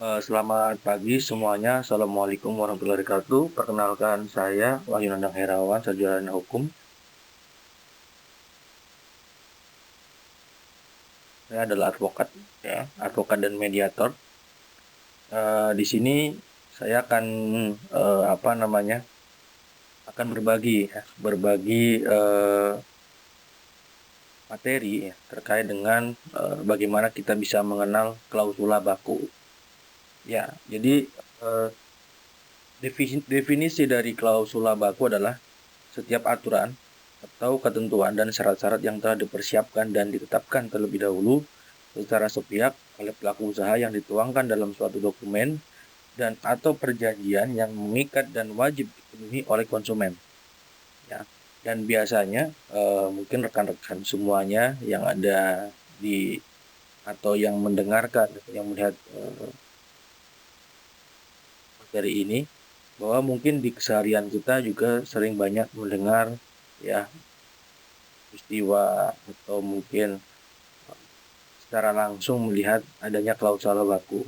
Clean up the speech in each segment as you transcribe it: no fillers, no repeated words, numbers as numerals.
Selamat pagi semuanya. Assalamualaikum warahmatullahi wabarakatuh. Perkenalkan saya Wahyu Nandang Herawan, sarjana hukum. Saya adalah advokat, ya, advokat dan mediator. Di sini saya akan akan berbagi materi ya, terkait dengan bagaimana kita bisa mengenal klausula baku. Ya, jadi definisi dari klausula baku adalah setiap aturan atau ketentuan dan syarat-syarat yang telah dipersiapkan dan ditetapkan terlebih dahulu secara sepihak oleh pelaku usaha yang dituangkan dalam suatu dokumen dan atau perjanjian yang mengikat dan wajib dipenuhi oleh konsumen. Ya. Dan biasanya mungkin rekan-rekan semuanya yang ada di atau yang mendengarkan atau yang melihat materi ini, bahwa mungkin di keseharian kita juga sering banyak mendengar ya peristiwa atau mungkin secara langsung melihat adanya klausula baku.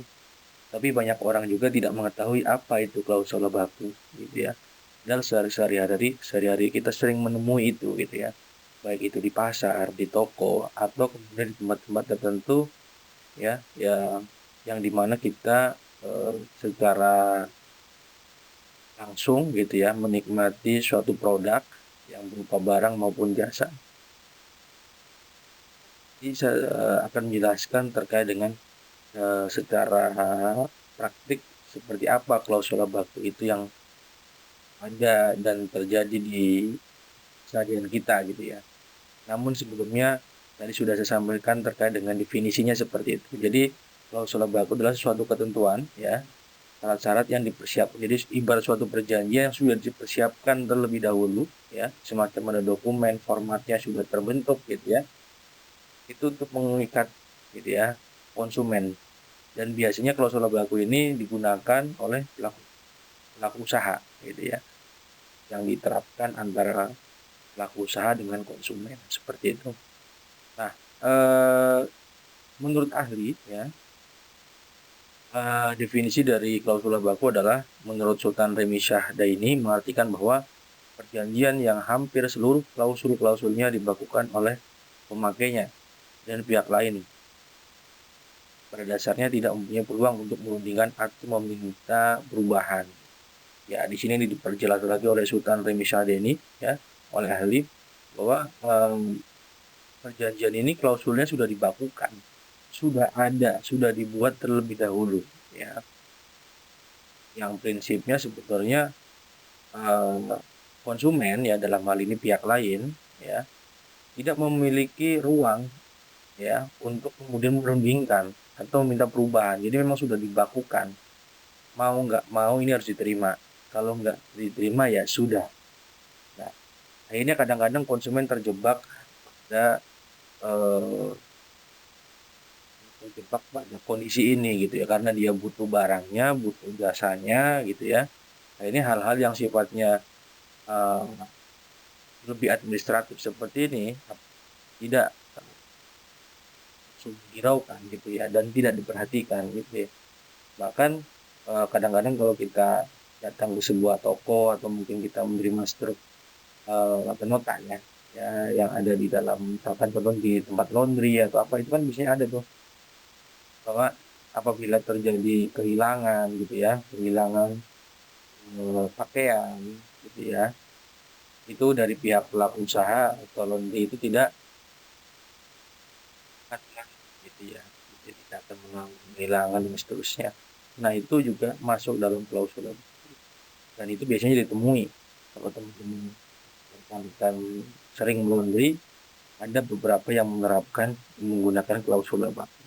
Tapi banyak orang juga tidak mengetahui apa itu klausula baku, gitu ya. Dan sehari-hari kita sering menemui itu, gitu ya. Baik itu di pasar, di toko, atau kemudian di tempat-tempat tertentu, ya, yang dimana kita secara langsung, gitu ya, menikmati suatu produk yang berupa barang maupun jasa. Jadi saya akan menjelaskan terkait dengan secara praktik seperti apa klausula baku itu yang ada dan terjadi di keseharian kita, gitu ya. Namun sebelumnya tadi sudah saya sampaikan terkait dengan definisinya seperti itu. Jadi klausula baku adalah suatu ketentuan, ya, syarat-syarat yang dipersiapkan. Jadi ibarat suatu perjanjian yang sudah dipersiapkan terlebih dahulu, ya, semacam ada dokumen, formatnya sudah terbentuk, gitu ya. Itu untuk mengikat, gitu ya, konsumen. Dan biasanya klausula baku ini digunakan oleh pelaku usaha, gitu ya, yang diterapkan antara pelaku usaha dengan konsumen seperti itu. Nah, menurut ahli, ya, definisi dari klausula baku adalah menurut Sultan Remi Shah Daini mengartikan bahwa perjanjian yang hampir seluruh klausul-klausulnya dibakukan oleh pemakainya dan pihak lain pada dasarnya tidak mempunyai peluang untuk merundingkan atau meminta perubahan. Ya, di sini diperjelas lagi oleh Sultan Remi Shah Daini, ya, oleh ahli, bahwa perjanjian ini klausulnya sudah dibakukan, sudah ada, sudah dibuat terlebih dahulu, ya. Yang prinsipnya sebetulnya konsumen, ya, dalam hal ini pihak lain, ya, tidak memiliki ruang, ya, untuk kemudian merundingkan atau minta perubahan. Jadi memang sudah dibakukan. Mau nggak mau ini harus diterima. Kalau nggak diterima ya sudah. Nah, akhirnya kadang-kadang konsumen terjebak pada eh, pada kondisi ini, gitu ya, karena dia butuh barangnya, butuh jasanya, gitu ya. Nah, ini hal-hal yang sifatnya eh, lebih administratif seperti ini tidak langsung dihiraukan, gitu ya, dan tidak diperhatikan, gitu ya. Bahkan kadang-kadang kalau kita datang ke sebuah toko atau mungkin kita menerima struk atau nota, ya, ya, yang ada di dalam misalkan contoh di tempat laundry atau apa, itu kan biasanya ada tuh bahwa apabila terjadi kehilangan, gitu ya, kehilangan pakaian, gitu ya, itu dari pihak pelaku usaha atau laundry itu tidak akan menanggung, gitu ya, jadi tidak akan menanggung kehilangan dan seterusnya. Nah, itu juga masuk dalam klausul dan itu biasanya ditemui kalau teman-teman rekan-rekan sering laundry, ada beberapa yang menerapkan menggunakan klausul baku.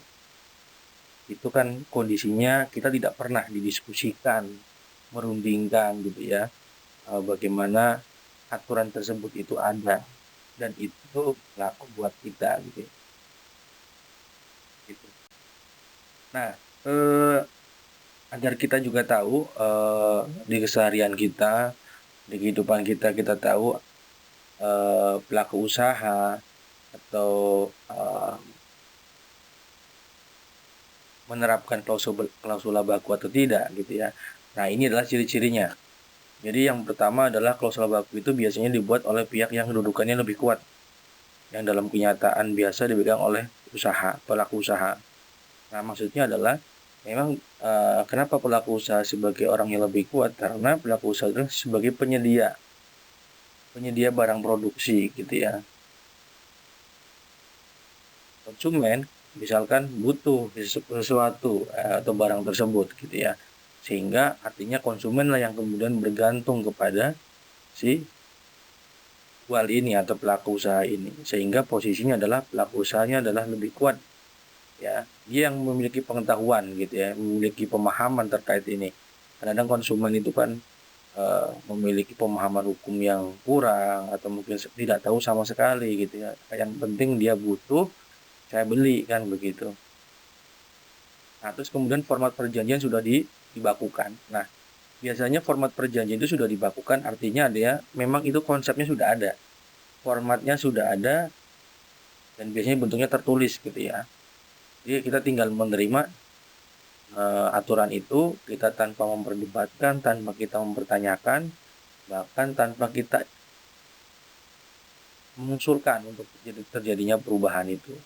Itu kan kondisinya kita tidak pernah didiskusikan, merundingkan, gitu ya, bagaimana aturan tersebut itu ada dan itu laku buat kita, gitu ya. Gitu. Nah, agar kita juga tahu di keseharian kita, di kehidupan kita, kita tahu pelaku usaha atau menerapkan klausula baku atau tidak gitu ya. Nah, ini adalah ciri-cirinya. Jadi yang pertama adalah klausula baku itu biasanya dibuat oleh pihak yang kedudukannya lebih kuat, yang dalam kenyataan biasa dipegang oleh pelaku usaha. Nah, maksudnya adalah memang kenapa pelaku usaha sebagai orang yang lebih kuat? Karena pelaku usaha itu sebagai penyedia barang produksi gitu ya. Konsumen misalkan butuh sesuatu atau barang tersebut gitu ya. Sehingga artinya konsumen lah yang kemudian bergantung kepada si jual ini atau pelaku usaha ini. Sehingga posisinya adalah pelaku usahanya adalah lebih kuat ya. Dia yang memiliki pengetahuan gitu ya, memiliki pemahaman terkait ini. Kadang-kadang konsumen itu kan memiliki pemahaman hukum yang kurang atau mungkin tidak tahu sama sekali gitu ya. Yang penting dia butuh, saya beli kan begitu. Nah, terus kemudian format perjanjian sudah dibakukan. Nah, biasanya format perjanjian itu sudah dibakukan, artinya dia memang itu konsepnya sudah ada. Formatnya sudah ada dan biasanya bentuknya tertulis gitu ya. Jadi kita tinggal menerima aturan itu, kita tanpa memperdebatkan, tanpa kita mempertanyakan, bahkan tanpa kita mengusulkan untuk terjadinya perubahan itu.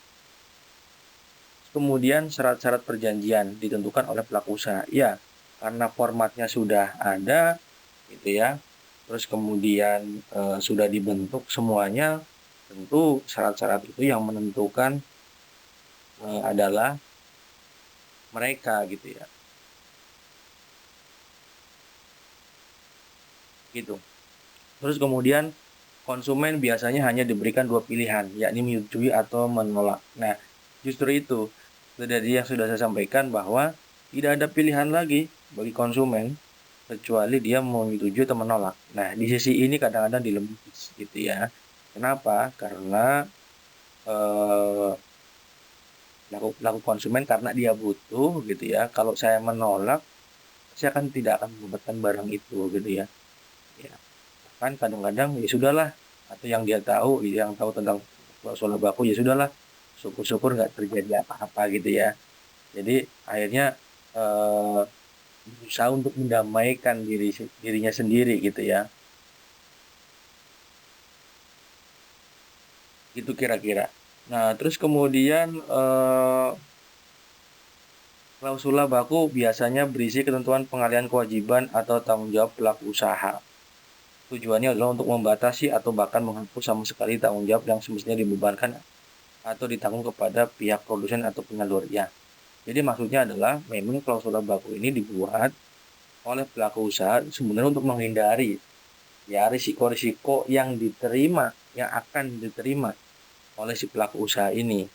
Kemudian syarat-syarat perjanjian ditentukan oleh pelaku usaha. Ya, karena formatnya sudah ada, gitu ya. Terus kemudian sudah dibentuk semuanya, tentu syarat-syarat itu yang menentukan adalah mereka, gitu ya. Gitu. Terus kemudian konsumen biasanya hanya diberikan 2 pilihan, yakni menyetujui atau menolak. Nah, justru itu dari yang sudah saya sampaikan bahwa tidak ada pilihan lagi bagi konsumen kecuali dia mau menyetujui atau menolak. Nah, di sisi ini kadang-kadang dilematis gitu ya. Kenapa? Karena laku konsumen karena dia butuh gitu ya. Kalau saya menolak, saya tidak akan mendapatkan barang itu gitu ya. Ya, kan kadang-kadang ya sudahlah, atau yang dia tahu, yang tahu tentang klausula baku ya sudahlah, syukur-syukur nggak terjadi apa-apa gitu ya. Jadi akhirnya eh, berusaha untuk mendamaikan dirinya sendiri gitu ya. Itu kira-kira. Nah, terus kemudian klausula baku biasanya berisi ketentuan pengalihan kewajiban atau tanggung jawab pelaku usaha. Tujuannya adalah untuk membatasi atau bahkan menghapus sama sekali tanggung jawab yang semestinya dibebankan atau ditanggung kepada pihak produsen atau penyalur ya. Jadi maksudnya adalah memang klausula baku ini dibuat oleh pelaku usaha sebenarnya untuk menghindari ya risiko-risiko yang akan diterima oleh si pelaku usaha ini.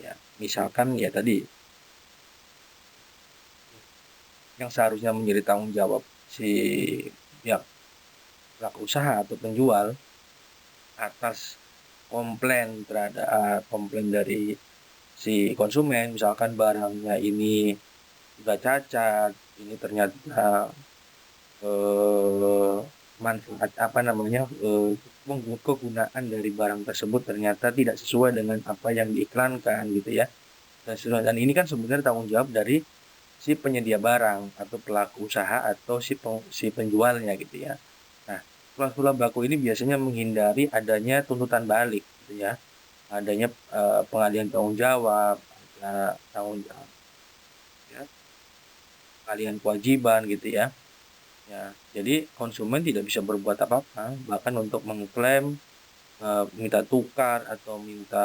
Ya, misalkan ya tadi yang seharusnya menjadi tanggung jawab si pihak pelaku usaha atau penjual atas komplain dari si konsumen, misalkan barangnya ini sudah cacat, ini ternyata eh, manfaat kegunaan dari barang tersebut ternyata tidak sesuai dengan apa yang diiklankan gitu ya. Dan ini kan sebenarnya tanggung jawab dari si penyedia barang atau pelaku usaha atau si penjualnya gitu ya. Nah, klausula baku ini biasanya menghindari adanya tuntutan balik gitu ya. Adanya pengalihan tanggung jawab, tanggung jawab ya, pengalihan kewajiban gitu ya. Ya, jadi konsumen tidak bisa berbuat apa-apa, bahkan untuk mengklaim, minta tukar atau minta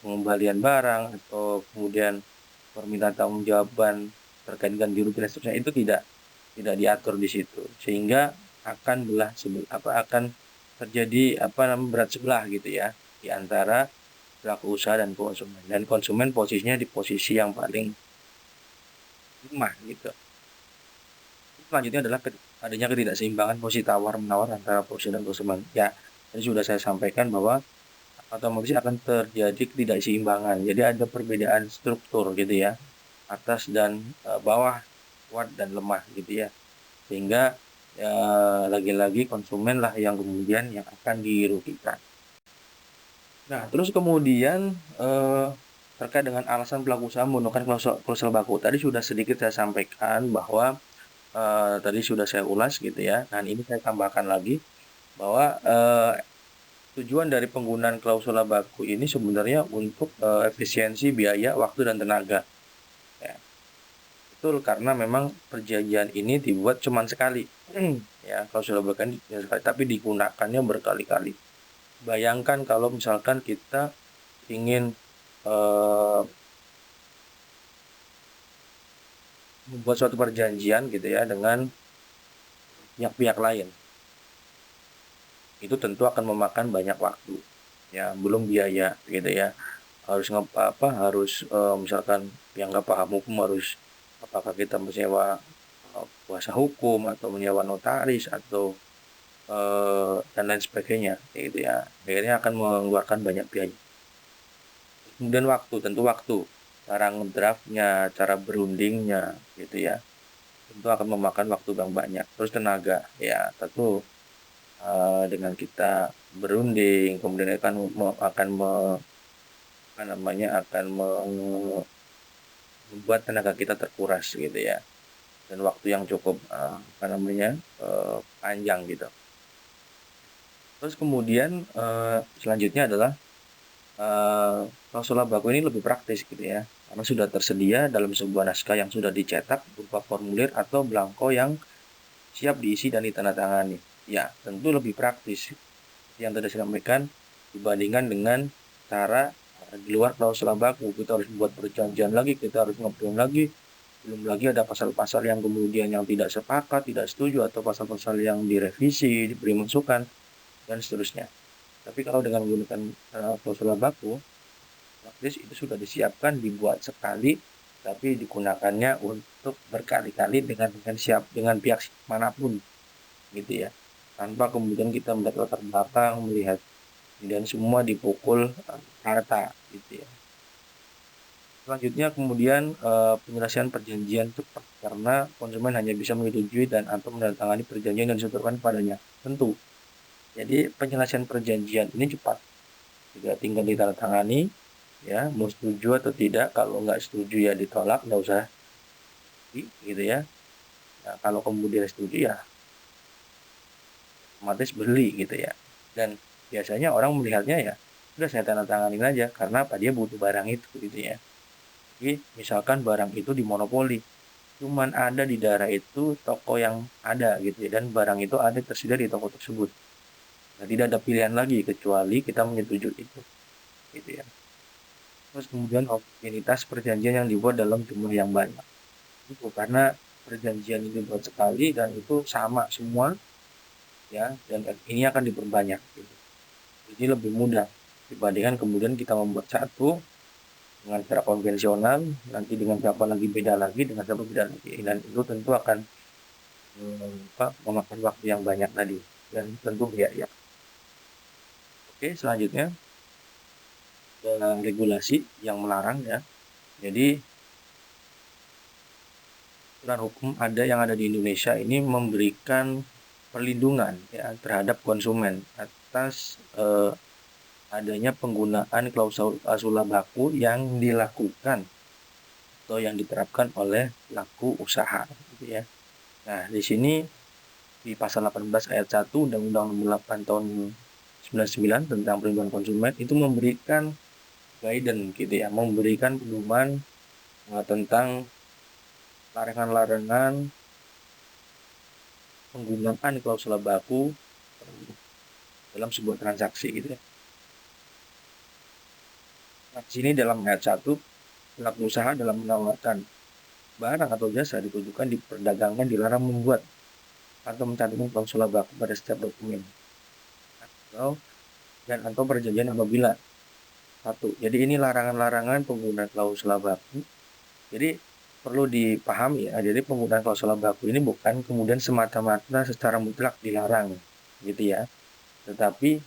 pengembalian barang atau kemudian permintaan tanggung jawaban terkait dengan juru bilang seterusnya itu tidak diatur di situ, sehingga akan terjadi berat sebelah gitu ya di antara pelaku usaha dan konsumen posisinya di posisi yang paling lemah gitu. Selanjutnya adalah adanya ketidakseimbangan posisi tawar-menawar antara produsen dan konsumen. Ya, tadi sudah saya sampaikan bahwa otomatis akan terjadi ketidakseimbangan. Jadi ada perbedaan struktur gitu ya, atas dan bawah, kuat dan lemah gitu ya. Sehingga ya, lagi-lagi konsumen lah yang kemudian yang akan dirugikan. Nah, terus kemudian terkait dengan alasan pelaku usaha menggunakan klausul baku. Tadi sudah sedikit saya sampaikan bahwa tadi sudah saya ulas gitu ya. Nah, ini saya tambahkan lagi bahwa tujuan dari penggunaan klausul baku ini sebenarnya untuk efisiensi biaya, waktu, dan tenaga. Ya. Betul, karena memang perjanjian ini dibuat cuma sekali. Ya, klausul baku ini sekali, tapi digunakannya berkali-kali. Bayangkan kalau misalkan kita ingin membuat suatu perjanjian gitu ya dengan pihak-pihak lain, itu tentu akan memakan banyak waktu, ya, belum biaya gitu ya. Harus misalkan yang nggak paham hukum harus apakah kita menyewa kuasa hukum atau menyewa notaris atau dan lain sebagainya gitu ya. Akhirnya akan mengeluarkan banyak biaya. Kemudian tentu waktu, cara ngedraftnya, cara berundingnya gitu ya, tentu akan memakan waktu yang banyak. Terus tenaga, ya tentu dengan kita berunding, kemudian akan membuat tenaga kita terkuras gitu ya, dan waktu yang cukup panjang gitu. Terus kemudian selanjutnya adalah klausul baku ini lebih praktis gitu ya, karena sudah tersedia dalam sebuah naskah yang sudah dicetak berupa formulir atau belangko yang siap diisi dan ditandatangani. Ya, tentu lebih praktis yang tadi saya sampaikan dibandingkan dengan cara di luar klausul baku. Kita harus buat perjanjian lagi, kita harus ngobrol lagi, belum lagi ada pasal-pasal yang kemudian yang tidak sepakat, tidak setuju, atau pasal-pasal yang direvisi, diberi masukan, dan seterusnya. Tapi kalau dengan menggunakan klausul baku, praktis itu sudah disiapkan, dibuat sekali, tapi digunakannya untuk berkali-kali dengan pihak manapun gitu ya, tanpa kemudian kita melihat latar belakang, melihat dan semua dipukul rata gitu ya. Selanjutnya kemudian penyelesaian perjanjian cepat, karena konsumen hanya bisa menyetujui dan atau menandatangani perjanjian yang disodorkan padanya. Tentu. Jadi penyelesaian perjanjian ini cepat, tidak tinggal ditandatangani, ya, mau setuju atau tidak. Kalau nggak setuju ya ditolak, nggak usah gitu ya. Nah, kalau kemudian setuju ya otomatis beli gitu ya. Dan biasanya orang melihatnya ya udah saya tandatanganin aja, karena apa, dia butuh barang itu gitu ya. Jadi misalkan barang itu dimonopoli, cuman ada di daerah itu toko yang ada gitu ya, dan barang itu ada tersedia di toko tersebut. Nah, tidak ada pilihan lagi kecuali kita menyetujui itu gitu ya. Terus kemudian homogenitas perjanjian yang dibuat dalam jumlah yang banyak. Itu karena perjanjian ini dibuat sekali dan itu sama semua ya, dan ini akan diperbanyak gitu. Jadi lebih mudah dibandingkan kemudian kita membuat satu dengan cara konvensional, nanti dengan siapa lagi beda lagi, dengan siapa beda lagi, dan itu tentu akan memakan waktu yang banyak tadi dan tentu biaya. Oke, selanjutnya ada regulasi yang melarang ya. Jadi aturan hukum yang ada di Indonesia ini memberikan perlindungan ya terhadap konsumen atas adanya penggunaan klausul baku yang dilakukan atau yang diterapkan oleh pelaku usaha gitu ya. Nah, di sini di pasal 18 ayat 1 Undang-Undang Nomor 8 tahun 99 tentang perlindungan konsumen itu memberikan guidance gitu ya, memberikan pedoman tentang larangan-larangan penggunaan klausul baku dalam sebuah transaksi gitu ya. Nah, di sini dalam ayat 1, pelaku usaha dalam menawarkan barang atau jasa ditujukan diperdagangkan dilarang membuat atau mencantumkan klausul baku pada setiap dokumen atau perjanjian apabila satu. Jadi ini larangan-larangan penggunaan klausul baku. Jadi perlu dipahami ya. Jadi penggunaan klausul baku ini bukan kemudian semata-mata secara mutlak dilarang gitu ya. Tetapi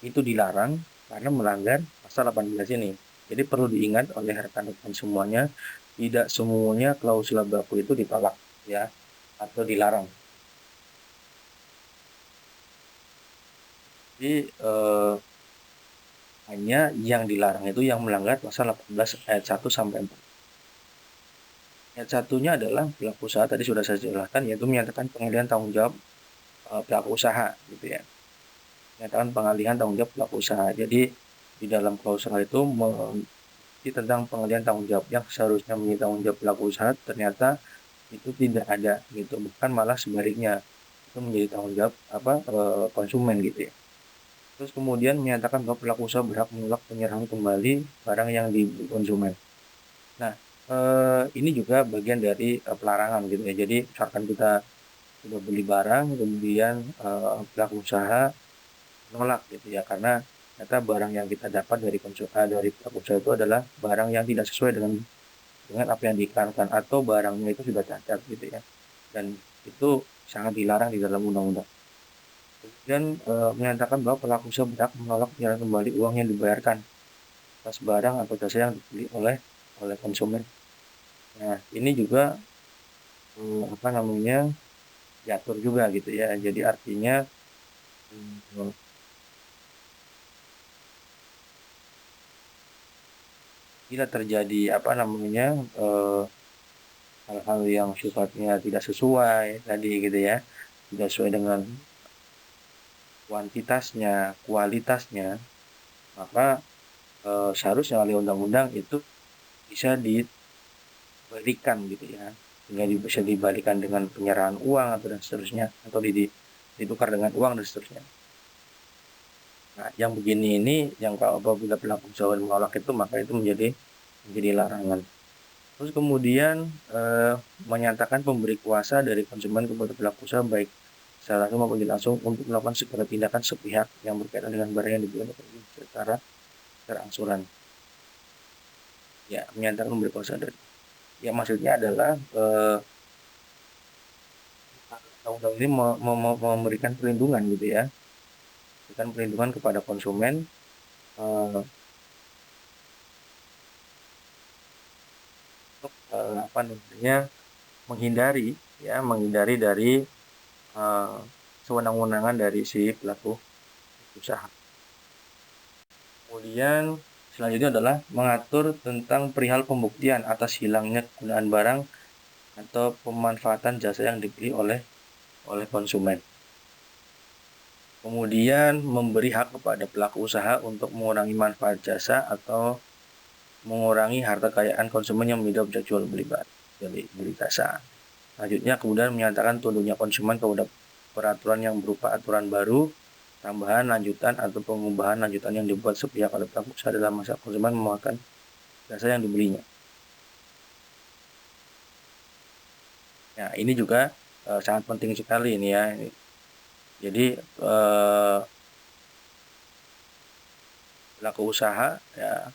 itu dilarang karena melanggar pasal 18 ini. Jadi perlu diingat oleh rekan-rekan semuanya, tidak semuanya klausul baku itu ditolak ya atau dilarang. Jadi hanya yang dilarang itu yang melanggar pasal 18 ayat 1 sampai 4. Ayat satunya adalah pelaku usaha tadi sudah saya jelaskan, yaitu menyatakan pengalihan tanggung jawab pelaku usaha gitu ya. Menyatakan pengalihan tanggung jawab pelaku usaha. Jadi di dalam klausul itu tentang pengalihan tanggung jawab yang seharusnya menjadi tanggung jawab pelaku usaha ternyata itu tidak ada gitu, bukan malah sebaliknya itu menjadi tanggung jawab konsumen gitu ya. Terus kemudian menyatakan bahwa pelaku usaha berhak menolak penyerahan kembali barang yang dibeli konsumen. Nah, ini juga bagian dari pelarangan gitu ya. Jadi misalkan kita sudah beli barang, kemudian pelaku usaha menolak gitu ya, karena ternyata barang yang kita dapat dari pelaku usaha itu adalah barang yang tidak sesuai dengan apa yang diiklankan atau barangnya itu sudah cacat gitu ya. Dan itu sangat dilarang di dalam undang-undang. Kemudian menyatakan bahwa pelaku usaha berhak menolak penyerahan kembali uang yang dibayarkan atas barang atau jasa yang dibeli oleh konsumen. Nah, ini juga diatur juga gitu ya. Jadi artinya bila terjadi hal-hal yang sifatnya tidak sesuai tadi gitu ya, tidak sesuai dengan kuantitasnya, kualitasnya, maka seharusnya oleh undang-undang itu bisa diberikan gitu ya, sehingga bisa dibalikan dengan penyerahan uang atau dan seterusnya, atau ditukar dengan uang dan seterusnya. Nah, yang begini ini yang apabila pelaku usaha menolak itu, maka itu menjadi larangan. Terus kemudian menyatakan pemberi kuasa dari konsumen kepada pelaku usaha baik secara langsung maupun tidak langsung untuk melakukan segala tindakan sepihak yang berkaitan dengan barang yang dibeli secara terangsuran. Ya, menyatakan pemberi kuasa dari. Ya, maksudnya adalah undang-undang ini memberikan perlindungan gitu ya, memberikan perlindungan kepada konsumen untuk menghindari dari sewenang-wenangan dari si pelaku usaha. Kemudian selanjutnya adalah mengatur tentang perihal pembuktian atas hilangnya kegunaan barang atau pemanfaatan jasa yang dibeli oleh konsumen. Kemudian memberi hak kepada pelaku usaha untuk mengurangi manfaat jasa atau mengurangi harta kekayaan konsumen yang menjadi objek jual beli jasa. Selanjutnya kemudian menyatakan tunduknya konsumen kepada peraturan yang berupa aturan baru, tambahan, lanjutan, atau pengubahan lanjutan yang dibuat sepihak oleh pelaku usaha dalam masa konsumen memakan jasa yang dibelinya. Nah, ini juga sangat penting sekali ini ya. Jadi pelaku usaha ya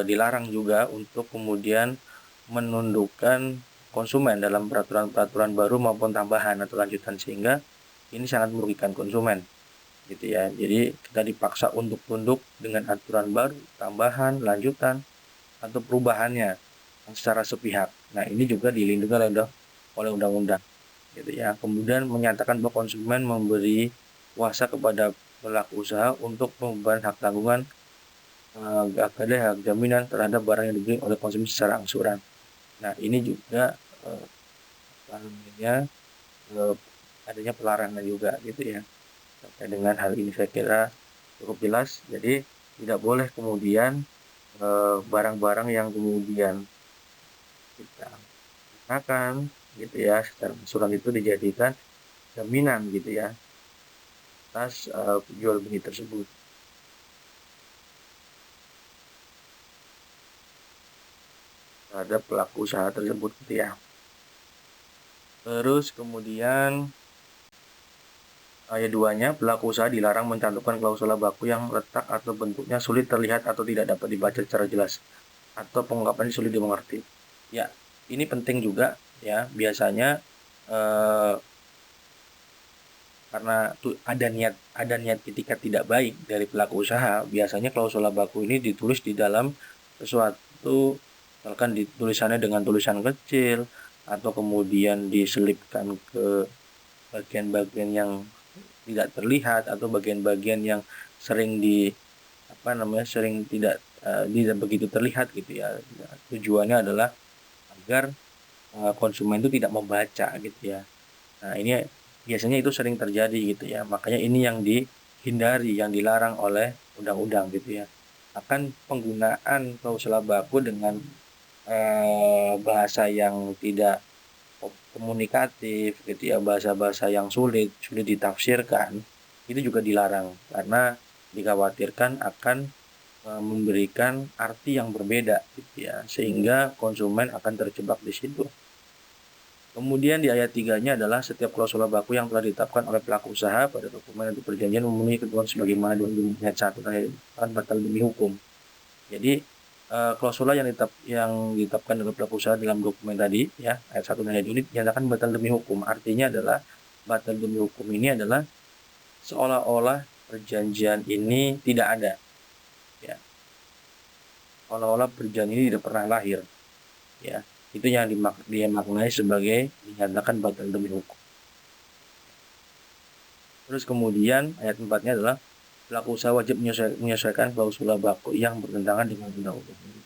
dilarang juga untuk kemudian menundukkan konsumen dalam peraturan-peraturan baru maupun tambahan atau lanjutan, sehingga ini sangat merugikan konsumen gitu ya. Jadi kita dipaksa untuk tunduk dengan aturan baru, tambahan, lanjutan, atau perubahannya secara sepihak. Nah, ini juga dilindungi oleh undang-undang gitu ya. Kemudian menyatakan bahwa konsumen memberi kuasa kepada pelaku usaha untuk membeban hak tanggungan hak jaminan terhadap barang yang dibeli oleh konsumen secara angsuran. Nah, ini juga adanya pelarangan juga gitu ya. Terkait dengan hal ini saya kira cukup jelas. Jadi tidak boleh kemudian barang-barang yang kemudian kita gunakan gitu ya secara angsuran itu dijadikan jaminan gitu ya atas jual beli tersebut. Terhadap pelaku usaha tersebut gitu ya. Terus kemudian ayat 2-nya, pelaku usaha dilarang mencantumkan klausula baku yang letak atau bentuknya sulit terlihat atau tidak dapat dibaca secara jelas atau pengungkapannya sulit dimengerti. Ya, ini penting juga ya. Biasanya karena ada niat etikat tidak baik dari pelaku usaha, biasanya klausula baku ini ditulis di dalam sesuatu, misalkan ditulisannya dengan tulisan kecil atau kemudian diselipkan ke bagian-bagian yang tidak terlihat atau bagian-bagian yang sering sering tidak begitu terlihat gitu ya. Tujuannya adalah agar konsumen itu tidak membaca gitu ya. Nah, ini biasanya itu sering terjadi gitu ya. Makanya ini yang dihindari, yang dilarang oleh undang-undang gitu ya. Akan penggunaan klausula baku dengan bahasa yang tidak komunikatif gitu ya, bahasa-bahasa yang sulit ditafsirkan, itu juga dilarang karena dikhawatirkan akan memberikan arti yang berbeda gitu ya, sehingga konsumen akan terjebak di situ. Kemudian di ayat 3-nya adalah setiap klausula baku yang telah ditetapkan oleh pelaku usaha pada dokumen atau perjanjian memenuhi ketentuan sebagaimana ayat 1 akan batal demi hukum. Jadi klausula yang ditetapkan oleh pelaku usaha dalam dokumen tadi ya, ayat 1 dan ayat 2 dinyatakan batal demi hukum. Artinya adalah batal demi hukum ini adalah seolah-olah perjanjian ini tidak ada ya. Seolah-olah perjanjian ini tidak pernah lahir ya. Itu yang dimaknai sebagai dinyatakan batal demi hukum. Terus kemudian ayat 4-nya adalah pelaku usaha wajib menyesuaikan klausula baku yang bertentangan dengan undang-undang.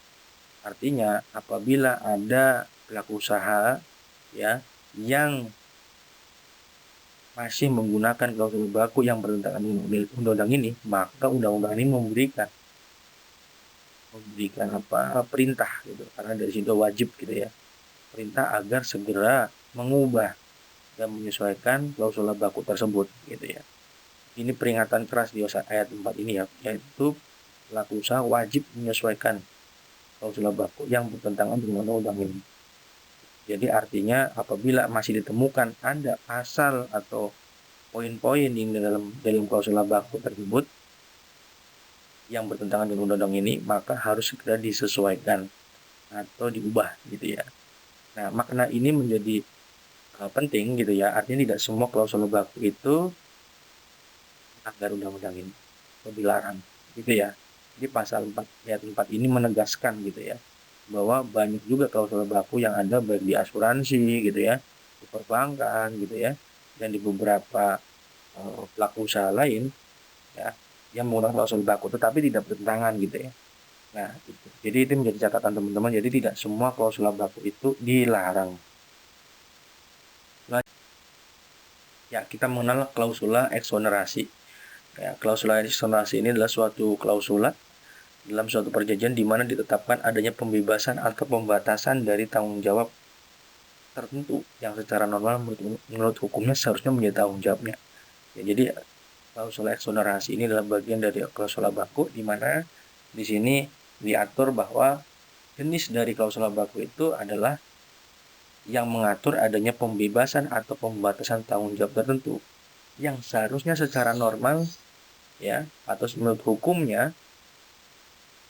Artinya apabila ada pelaku usaha ya yang masih menggunakan klausula baku yang bertentangan dengan undang-undang ini, maka undang-undang ini memberikan perintah gitu, karena dari situ wajib gitu ya, perintah agar segera mengubah dan menyesuaikan klausula baku tersebut gitu ya. Ini peringatan keras di ayat 4 ini ya, yaitu pelaku usaha wajib menyesuaikan klausula baku yang bertentangan dengan undang-undang ini. Jadi artinya apabila masih ditemukan ada pasal atau poin-poin di dalam klausula baku tersebut yang bertentangan dengan undang-undang ini, maka harus segera disesuaikan atau diubah gitu ya. Nah, makna ini menjadi penting gitu ya. Artinya tidak semua klausula baku itu melanggar undang-undang ini atau dilarang gitu ya. Jadi pasal 4 ayat 4 ini menegaskan gitu ya, bahwa banyak juga klausula baku yang ada baik di asuransi gitu ya, di perbankan gitu ya, dan di beberapa pelaku usaha lain ya, yang menggunakan klausul baku tetapi tidak bertentangan gitu ya. Nah, itu. Jadi itu menjadi catatan teman-teman. Jadi tidak semua klausula baku itu dilarang. Ya, kita mengenal klausula eksonerasi. Ya, klausula eksonerasi ini adalah suatu klausula dalam suatu perjanjian di mana ditetapkan adanya pembebasan atau pembatasan dari tanggung jawab tertentu yang secara normal menurut hukumnya seharusnya menjadi tanggung jawabnya. Ya, jadi klausula eksonerasi ini adalah bagian dari klausula baku di mana di sini diatur bahwa jenis dari klausula baku itu adalah yang mengatur adanya pembebasan atau pembatasan tanggung jawab tertentu yang seharusnya secara normal ya atau menurut hukumnya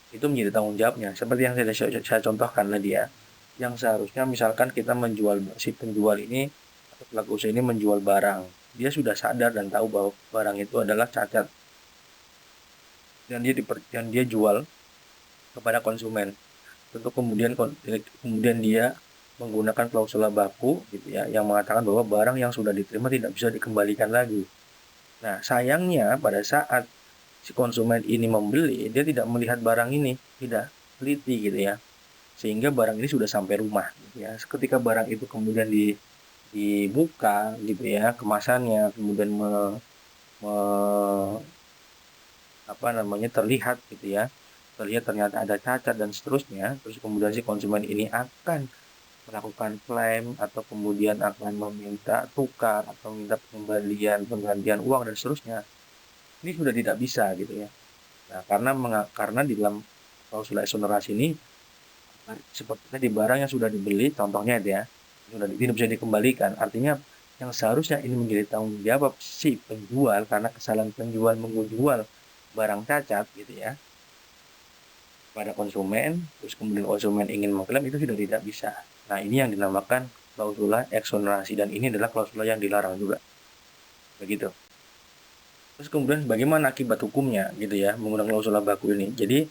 itu menjadi tanggung jawabnya, seperti yang saya contohkan tadi ya, yang seharusnya misalkan kita si penjual ini atau pelaku usaha ini menjual barang, dia sudah sadar dan tahu bahwa barang itu adalah cacat dan dia jual kepada konsumen. Tentu kemudian dia menggunakan klausula baku gitu ya, yang mengatakan bahwa barang yang sudah diterima tidak bisa dikembalikan lagi. Nah, sayangnya pada saat si konsumen ini membeli, dia tidak melihat barang ini, tidak teliti gitu ya, sehingga barang ini sudah sampai rumah gitu ya. Ketika barang itu kemudian dibuka gitu ya, kemasannya kemudian terlihat gitu ya, ternyata ada cacat dan seterusnya, terus kemudian si konsumen ini akan melakukan klaim atau kemudian akan meminta tukar atau minta penggantian uang dan seterusnya. Ini sudah tidak bisa gitu ya. Nah, karena di dalam klausula eksonerasi ini sepertinya di barang yang sudah dibeli, contohnya itu ya, sudah tidak bisa dikembalikan. Artinya yang seharusnya ini menjadi tanggung jawab si penjual karena kesalahan penjual menjual barang cacat gitu ya pada konsumen, terus kemudian konsumen ingin mengklaim, itu sudah tidak bisa. Nah, ini yang dinamakan klausula eksonerasi dan ini adalah klausula yang dilarang juga. Begitu. Terus kemudian bagaimana akibat hukumnya gitu ya menggunakan klausula baku ini. Jadi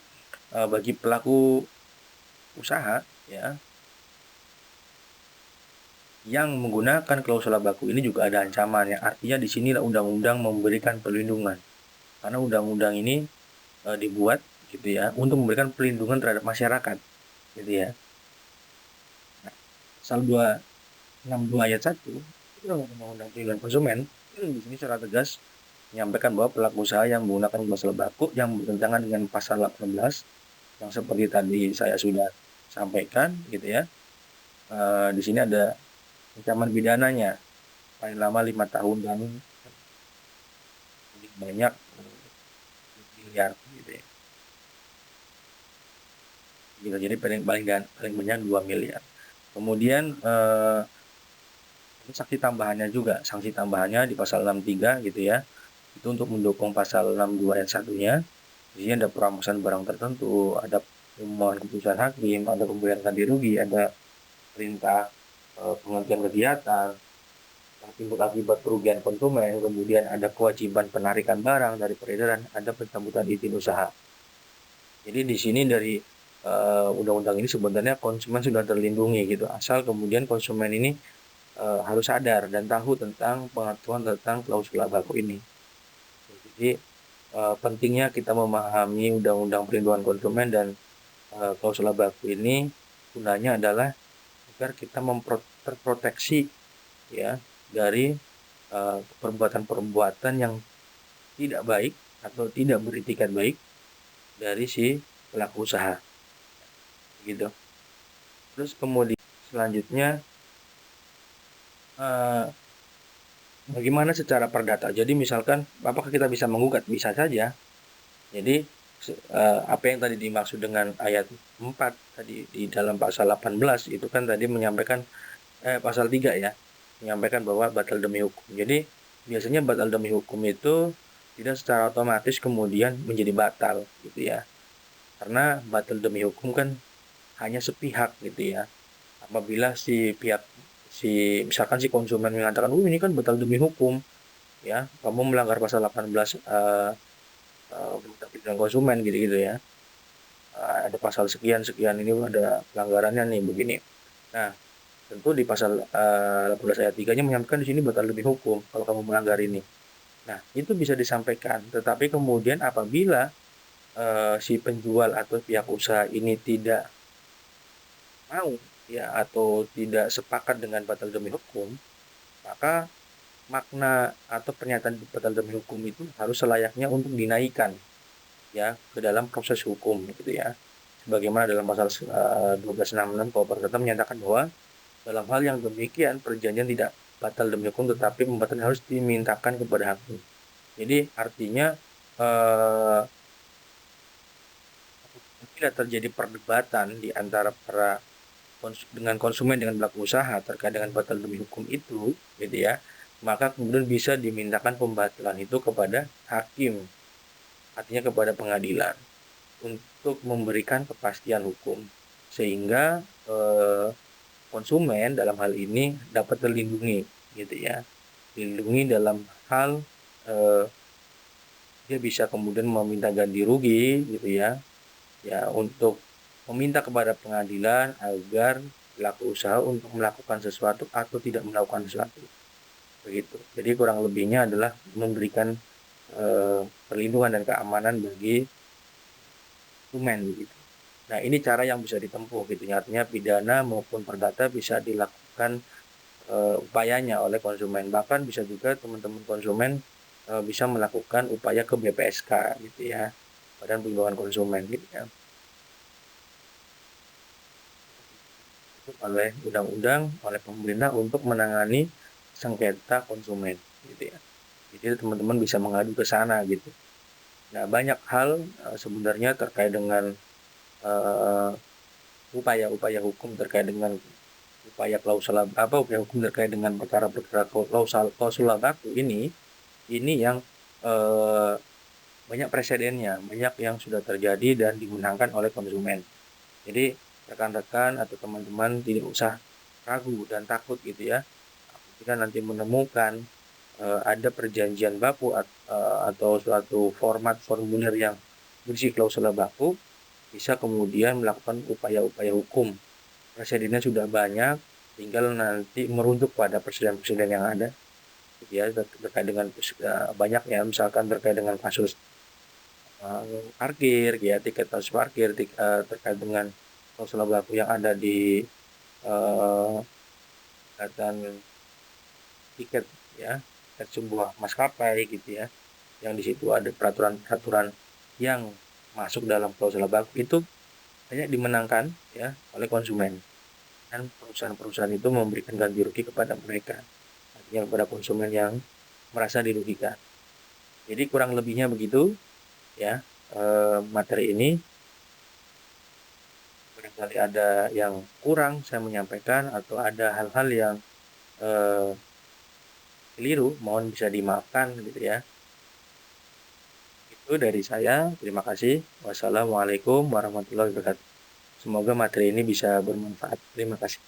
bagi pelaku usaha ya yang menggunakan klausula baku ini juga ada ancamannya. Artinya di sini undang-undang memberikan perlindungan. Karena undang-undang ini dibuat gitu ya untuk memberikan perlindungan terhadap masyarakat gitu ya. Nah, pasal 262 ayat 1 itu undang-undang perlindungan konsumen di sini secara tegas menyampaikan bahwa pelaku usaha yang menggunakan klausula baku yang bertentangan dengan pasal 18 yang seperti tadi saya sudah sampaikan gitu ya. Di sini ada ancaman pidananya paling lama 5 tahun dan lebih banyak miliar gitu ya. Jadi paling banyak 2 miliar. Kemudian sanksi tambahannya juga, sanksi tambahannya di pasal 63 gitu ya. Itu untuk mendukung pasal 62 ayat 1-nya. Di sini ada perampasan barang tertentu, ada pemohon keputusan hakim, ada pemberian ganti rugi, ada perintah penghentian kegiatan, timbul akibat kerugian konsumen, kemudian ada kewajiban penarikan barang dari peredaran, ada pencabutan izin usaha. Jadi di sini dari undang-undang ini sebenarnya konsumen sudah terlindungi gitu, asal kemudian konsumen ini harus sadar dan tahu tentang pengaturan tentang klausula baku ini. Jadi pentingnya kita memahami undang-undang perlindungan konsumen dan klausula baku ini gunanya adalah agar kita terproteksi ya dari perbuatan-perbuatan yang tidak baik atau tidak beretikat baik dari si pelaku usaha gitu. Terus kemudian selanjutnya bagaimana secara perdata. Jadi misalkan apakah kita bisa menggugat? Bisa saja. Jadi apa yang tadi dimaksud dengan ayat 4 tadi di dalam pasal 18 itu kan tadi menyampaikan pasal 3 ya, menyampaikan bahwa batal demi hukum. Jadi biasanya batal demi hukum itu tidak secara otomatis kemudian menjadi batal gitu ya. Karena batal demi hukum kan hanya sepihak gitu ya. Apabila misalkan si konsumen mengatakan, ini kan batal demi hukum, ya, kamu melanggar pasal 18 perlindungan konsumen gitu ya. Ada pasal sekian ini ada pelanggarannya nih begini. Nah, tentu di pasal 18 ayat 3-nya menyampaikan di sini batal demi hukum kalau kamu melanggar ini. Nah, itu bisa disampaikan. Tetapi kemudian apabila si penjual atau pihak usaha ini tidak mau ya atau tidak sepakat dengan batal demi hukum, maka makna atau pernyataan batal demi hukum itu harus selayaknya untuk dinaikkan ya ke dalam proses hukum gitu ya. Sebagaimana dalam pasal 1266 KUH Perdata menyatakan bahwa dalam hal yang demikian perjanjian tidak batal demi hukum tetapi pembatalnya harus dimintakan kepada hakim. Jadi artinya bila terjadi perdebatan di antara dengan konsumen dengan pelaku usaha terkait dengan batal demi hukum itu gitu ya, maka kemudian bisa dimintakan pembatalan itu kepada hakim, artinya kepada pengadilan untuk memberikan kepastian hukum sehingga konsumen dalam hal ini dapat terlindungi gitu ya, dilindungi dalam hal dia bisa kemudian meminta ganti rugi gitu ya untuk meminta kepada pengadilan agar pelaku usaha untuk melakukan sesuatu atau tidak melakukan sesuatu begitu. Jadi kurang lebihnya adalah memberikan perlindungan dan keamanan bagi konsumen gitu. Nah, ini cara yang bisa ditempuh gitu. Artinya pidana maupun perdata bisa dilakukan upayanya oleh konsumen. Bahkan bisa juga teman-teman konsumen bisa melakukan upaya ke BPSK gitu ya, Badan Perlindungan Konsumen gitu ya. Oleh undang-undang oleh pemerintah untuk menangani sengketa konsumen gitu ya. Jadi teman-teman bisa mengadu ke sana gitu. Nah, banyak hal sebenarnya terkait dengan upaya-upaya hukum terkait dengan upaya upaya hukum terkait dengan perkara-perkara klausula baku ini yang banyak presidennya, banyak yang sudah terjadi dan dimenangkan oleh konsumen. Jadi rekan-rekan atau teman-teman tidak usah ragu dan takut gitu ya. Jika nanti menemukan ada perjanjian baku atau suatu formulir yang berisi klausula baku, bisa kemudian melakukan upaya-upaya hukum. Presidennya sudah banyak tinggal nanti merujuk pada presiden-presiden yang ada, gitu ya, terkait dengan banyak ya, misalkan terkait dengan kasus parkir, ya tiket kasus parkir, terkait dengan klausul berlaku yang ada di eh, ikatan tiket, ya, tiket sebuah maskapai gitu ya, yang di situ ada peraturan-peraturan yang masuk dalam klausul baku itu banyak dimenangkan ya oleh konsumen, dan perusahaan-perusahaan itu memberikan ganti rugi kepada mereka, artinya kepada konsumen yang merasa dirugikan. Jadi kurang lebihnya begitu ya, materi ini. Barangkali ada yang kurang saya menyampaikan atau ada hal-hal yang eh, keliru, mohon bisa dimaafkan gitu ya. Itu dari saya. Terima kasih. Wassalamualaikum warahmatullahi wabarakatuh. Semoga materi ini bisa bermanfaat. Terima kasih.